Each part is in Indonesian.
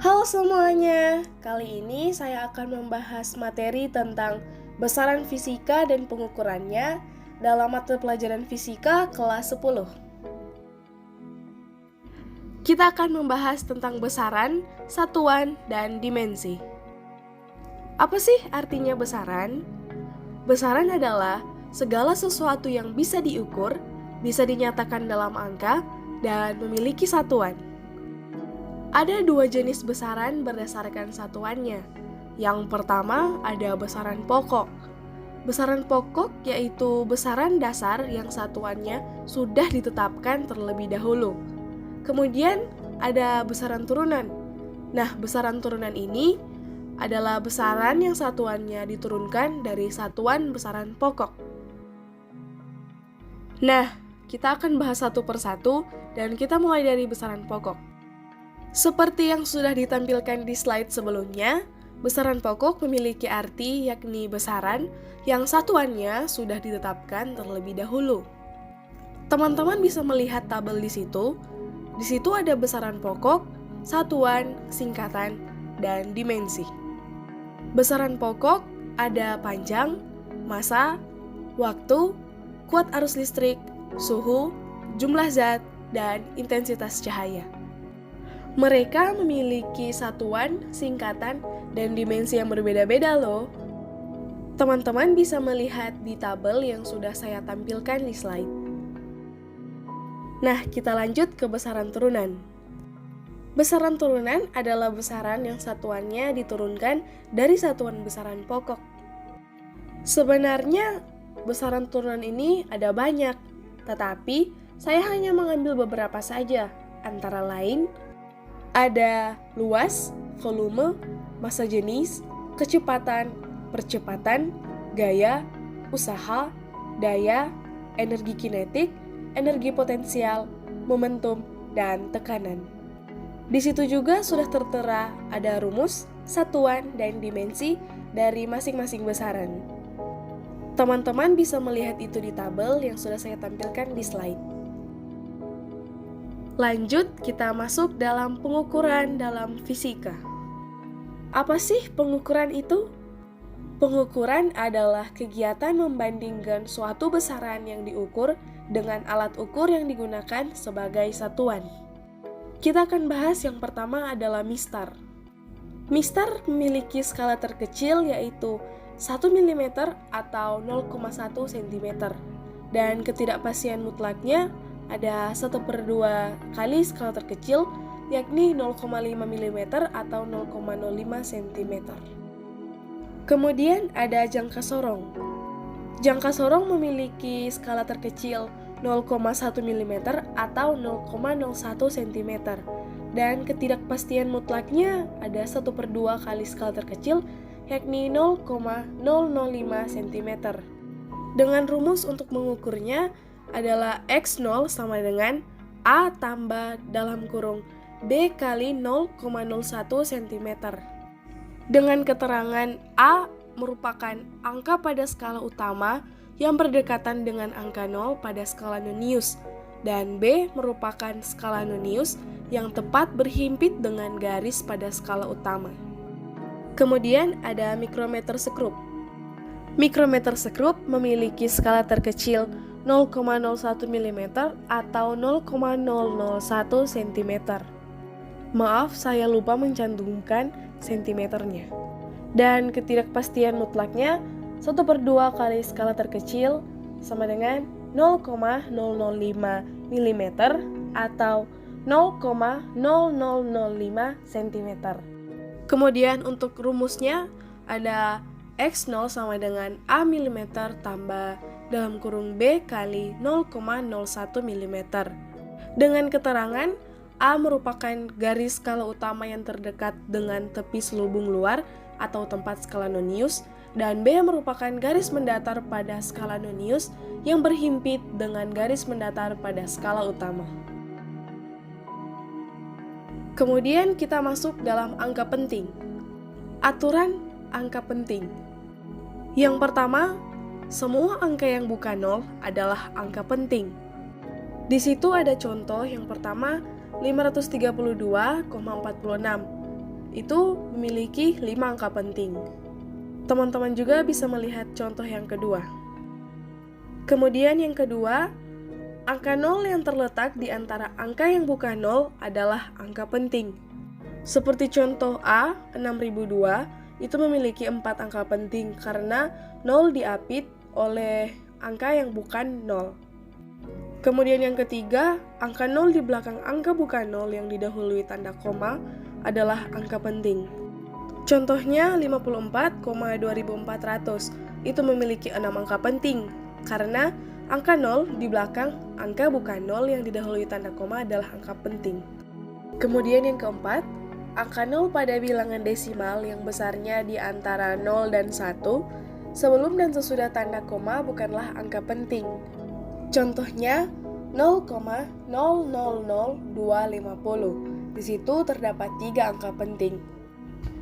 Halo semuanya, kali ini saya akan membahas materi tentang besaran fisika dan pengukurannya dalam mata pelajaran fisika kelas 10. Kita akan membahas tentang besaran, satuan, dan dimensi. Apa sih artinya besaran? Besaran adalah segala sesuatu yang bisa diukur, bisa dinyatakan dalam angka, dan memiliki satuan. Ada dua jenis besaran berdasarkan satuannya. Yang pertama ada besaran pokok. Besaran pokok yaitu besaran dasar yang satuannya sudah ditetapkan terlebih dahulu. Kemudian ada besaran turunan. Nah, besaran turunan ini adalah besaran yang satuannya diturunkan dari satuan besaran pokok. Nah, kita akan bahas satu persatu dan kita mulai dari besaran pokok. Seperti yang sudah ditampilkan di slide sebelumnya, besaran pokok memiliki arti yakni besaran yang satuannya sudah ditetapkan terlebih dahulu. Teman-teman bisa melihat tabel di situ. Di situ ada besaran pokok, satuan, singkatan, dan dimensi. Besaran pokok ada panjang, massa, waktu, kuat arus listrik, suhu, jumlah zat, dan intensitas cahaya. Mereka memiliki satuan, singkatan, dan dimensi yang berbeda-beda loh. Teman-teman bisa melihat di tabel yang sudah saya tampilkan di slide. Nah, kita lanjut ke besaran turunan. Besaran turunan adalah besaran yang satuannya diturunkan dari satuan besaran pokok. Sebenarnya, besaran turunan ini ada banyak, tetapi saya hanya mengambil beberapa saja, antara lain ada luas, volume, massa jenis, kecepatan, percepatan, gaya, usaha, daya, energi kinetik, energi potensial, momentum, dan tekanan. Di situ juga sudah tertera ada rumus, satuan, dan dimensi dari masing-masing besaran. Teman-teman bisa melihat itu di tabel yang sudah saya tampilkan di slide. Lanjut, kita masuk dalam pengukuran dalam fisika. Apa sih pengukuran itu? Pengukuran adalah kegiatan membandingkan suatu besaran yang diukur dengan alat ukur yang digunakan sebagai satuan. Kita akan bahas yang pertama adalah mistar. Mistar memiliki skala terkecil yaitu 1 mm atau 0,1 cm. Dan ketidakpastian mutlaknya ada 1/2 kali skala terkecil, yakni 0,5 mm atau 0,05 cm. Kemudian ada jangka sorong. Jangka sorong memiliki skala terkecil 0,1 mm atau 0,01 cm. Dan ketidakpastian mutlaknya ada 1/2 kali skala terkecil, yakni 0,005 cm. Dengan rumus untuk mengukurnya adalah X0 sama dengan A tambah dalam kurung B kali 0,01 cm. Dengan keterangan A merupakan angka pada skala utama yang berdekatan dengan angka 0 pada skala nonius, dan B merupakan skala nonius yang tepat berhimpit dengan garis pada skala utama. Kemudian ada mikrometer sekrup. Mikrometer sekrup memiliki skala terkecil 0,01 mm atau 0,001 cm. Maaf, saya lupa mencantumkan sentimeternya. Dan ketidakpastian mutlaknya 1/2 kali skala terkecil sama dengan 0,005 mm atau 0,0005 cm. Kemudian untuk rumusnya ada X0 sama dengan A mm tambah dalam kurung B kali 0,01 mm. Dengan keterangan A merupakan garis skala utama yang terdekat dengan tepi selubung luar atau tempat skala nonius, dan B merupakan garis mendatar pada skala nonius yang berhimpit dengan garis mendatar pada skala utama. Kemudian kita masuk dalam angka penting. Aturan angka penting. Yang pertama, semua angka yang bukan 0 adalah angka penting. Di situ ada contoh yang pertama 532,46. itu memiliki 5 angka penting. Teman-teman juga bisa melihat contoh yang kedua. Kemudian yang kedua, angka 0 yang terletak di antara angka yang bukan 0 adalah angka penting. Seperti contoh A, 6002, itu memiliki 4 angka penting karena 0 diapit oleh angka yang bukan 0. Kemudian yang ketiga, angka 0 di belakang angka bukan 0 yang didahului tanda koma adalah angka penting. Contohnya 54,2400 itu memiliki 6 angka penting karena angka 0 di belakang angka bukan 0 yang didahului tanda koma adalah angka penting. Kemudian yang keempat, angka 0 pada bilangan desimal yang besarnya di antara 0 dan 1 sebelum dan sesudah tanda koma bukanlah angka penting. Contohnya 0,000250. Di situ terdapat 3 angka penting.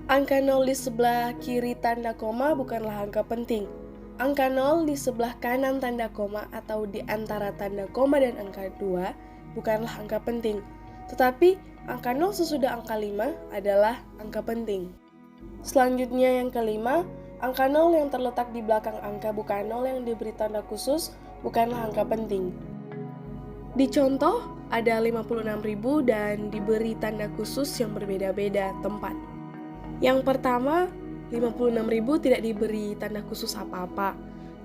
Angka 0 di sebelah kiri tanda koma bukanlah angka penting. Angka 0 di sebelah kanan tanda koma atau di antara tanda koma dan angka 2 bukanlah angka penting. Tetapi angka 0 sesudah angka 5 adalah angka penting. Selanjutnya yang kelima, angka 0 yang terletak di belakang angka bukan 0 yang diberi tanda khusus bukanlah angka penting. Di contoh, ada 56.000 dan diberi tanda khusus yang berbeda-beda tempat. Yang pertama, 56.000 tidak diberi tanda khusus apa-apa.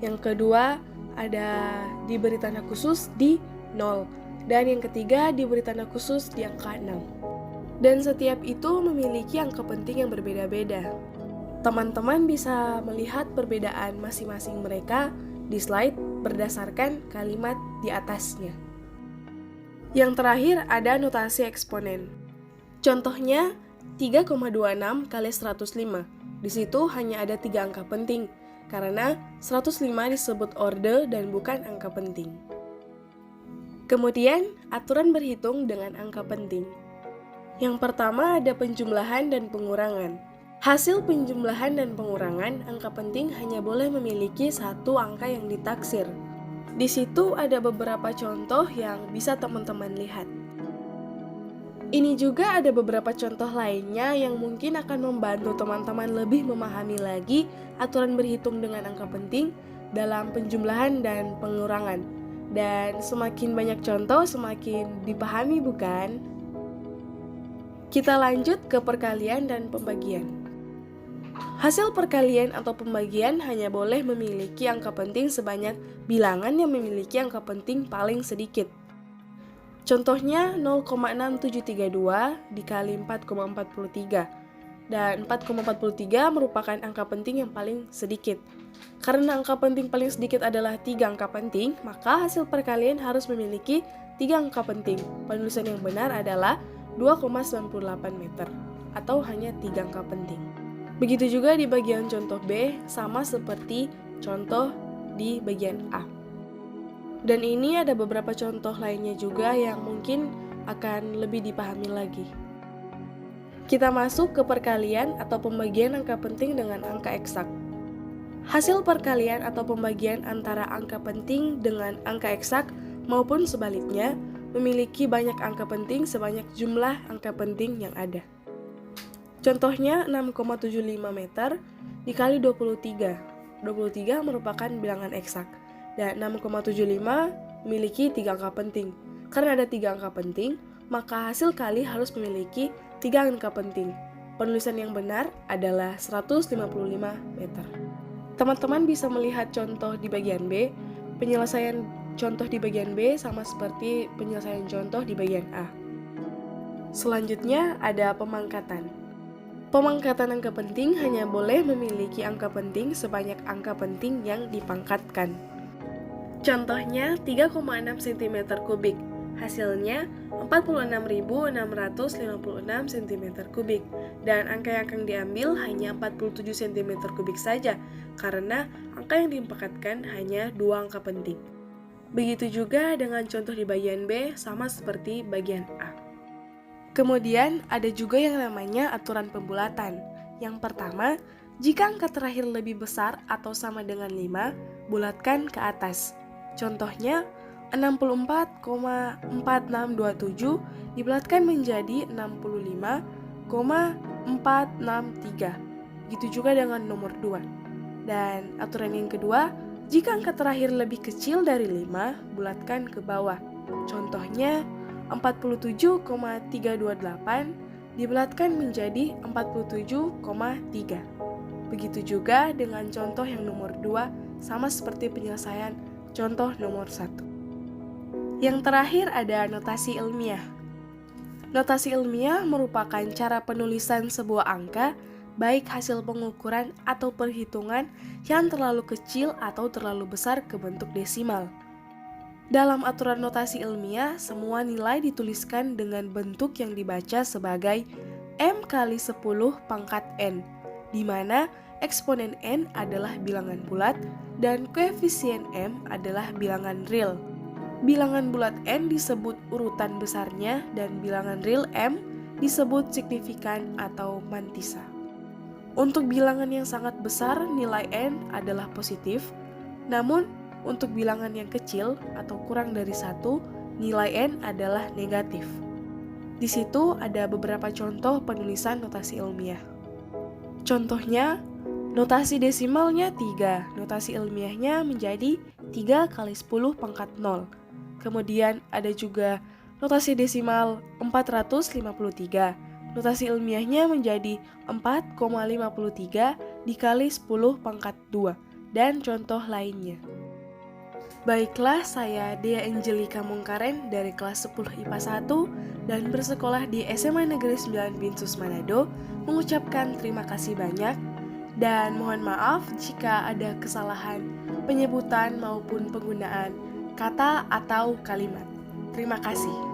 Yang kedua, ada diberi tanda khusus di 0. Dan yang ketiga, diberi tanda khusus di angka 6. Dan setiap itu memiliki angka penting yang berbeda-beda. Teman-teman bisa melihat perbedaan masing-masing mereka di slide berdasarkan kalimat di atasnya. Yang terakhir ada notasi eksponen. Contohnya 3,26 kali 105. Di situ hanya ada 3 angka penting, karena 105 disebut orde dan bukan angka penting. Kemudian, aturan berhitung dengan angka penting. Yang pertama ada penjumlahan dan pengurangan. Hasil penjumlahan dan pengurangan, angka penting hanya boleh memiliki 1 angka yang ditaksir. Di situ ada beberapa contoh yang bisa teman-teman lihat. Ini juga ada beberapa contoh lainnya yang mungkin akan membantu teman-teman lebih memahami lagi aturan berhitung dengan angka penting dalam penjumlahan dan pengurangan. Dan semakin banyak contoh, semakin dipahami, bukan? Kita lanjut ke perkalian dan pembagian. Hasil perkalian atau pembagian hanya boleh memiliki angka penting sebanyak bilangan yang memiliki angka penting paling sedikit. Contohnya 0,6732 dikali 4,43. Dan 4,43 merupakan angka penting yang paling sedikit. Karena angka penting paling sedikit adalah 3 angka penting, maka hasil perkalian harus memiliki 3 angka penting. Penulisan yang benar adalah 2,98 meter, atau hanya 3 angka penting. Begitu juga di bagian contoh B, sama seperti contoh di bagian A. Dan ini ada beberapa contoh lainnya juga yang mungkin akan lebih dipahami lagi. Kita masuk ke perkalian atau pembagian angka penting dengan angka eksak. Hasil perkalian atau pembagian antara angka penting dengan angka eksak maupun sebaliknya memiliki banyak angka penting sebanyak jumlah angka penting yang ada. Contohnya 6,75 meter dikali 23. 23 merupakan bilangan eksak. Dan 6,75 memiliki 3 angka penting. Karena ada 3 angka penting, maka hasil kali harus memiliki 3 angka penting. Penulisan yang benar adalah 155 meter. Teman-teman bisa melihat contoh di bagian B. Penyelesaian contoh di bagian B sama seperti penyelesaian contoh di bagian A. Selanjutnya ada pemangkatan. Pemangkatan angka penting hanya boleh memiliki angka penting sebanyak angka penting yang dipangkatkan. Contohnya 3,6 cm kubik, hasilnya 46.656 cm kubik, dan angka yang akan diambil hanya 47 cm kubik saja, karena angka yang dipangkatkan hanya 2 angka penting. Begitu juga dengan contoh di bagian B, sama seperti bagian A. Kemudian ada juga yang namanya aturan pembulatan. Yang pertama, jika angka terakhir lebih besar atau sama dengan 5, bulatkan ke atas. Contohnya, 64,4627 dibulatkan menjadi 65,9 4, 6, 3. Begitu juga dengan nomor 2. Dan aturan yang kedua, jika angka terakhir lebih kecil dari 5, bulatkan ke bawah. Contohnya, 47,328 dibulatkan menjadi 47,3. Begitu juga dengan contoh yang nomor 2, sama seperti penyelesaian contoh nomor 1. Yang terakhir ada notasi ilmiah. Notasi ilmiah merupakan cara penulisan sebuah angka, baik hasil pengukuran atau perhitungan yang terlalu kecil atau terlalu besar ke bentuk desimal. Dalam aturan notasi ilmiah, semua nilai dituliskan dengan bentuk yang dibaca sebagai M kali 10 pangkat N, di mana eksponen N adalah bilangan bulat dan koefisien M adalah bilangan real. Bilangan bulat N disebut urutan besarnya dan bilangan real M disebut signifikan atau mantisa. Untuk bilangan yang sangat besar, nilai N adalah positif, namun untuk bilangan yang kecil atau kurang dari 1, nilai N adalah negatif. Di situ ada beberapa contoh penulisan notasi ilmiah. Contohnya, notasi desimalnya 3, notasi ilmiahnya menjadi 3 kali 10 pangkat 0. Kemudian ada juga notasi desimal 453. Notasi ilmiahnya menjadi 4,53 dikali 10 pangkat 2, dan contoh lainnya. Baiklah, saya Dea Angelika Mungkaren dari kelas 10 IPA 1 dan bersekolah di SMA Negeri 9 Binsus Manado mengucapkan terima kasih banyak dan mohon maaf jika ada kesalahan penyebutan maupun penggunaan kata atau kalimat. Terima kasih.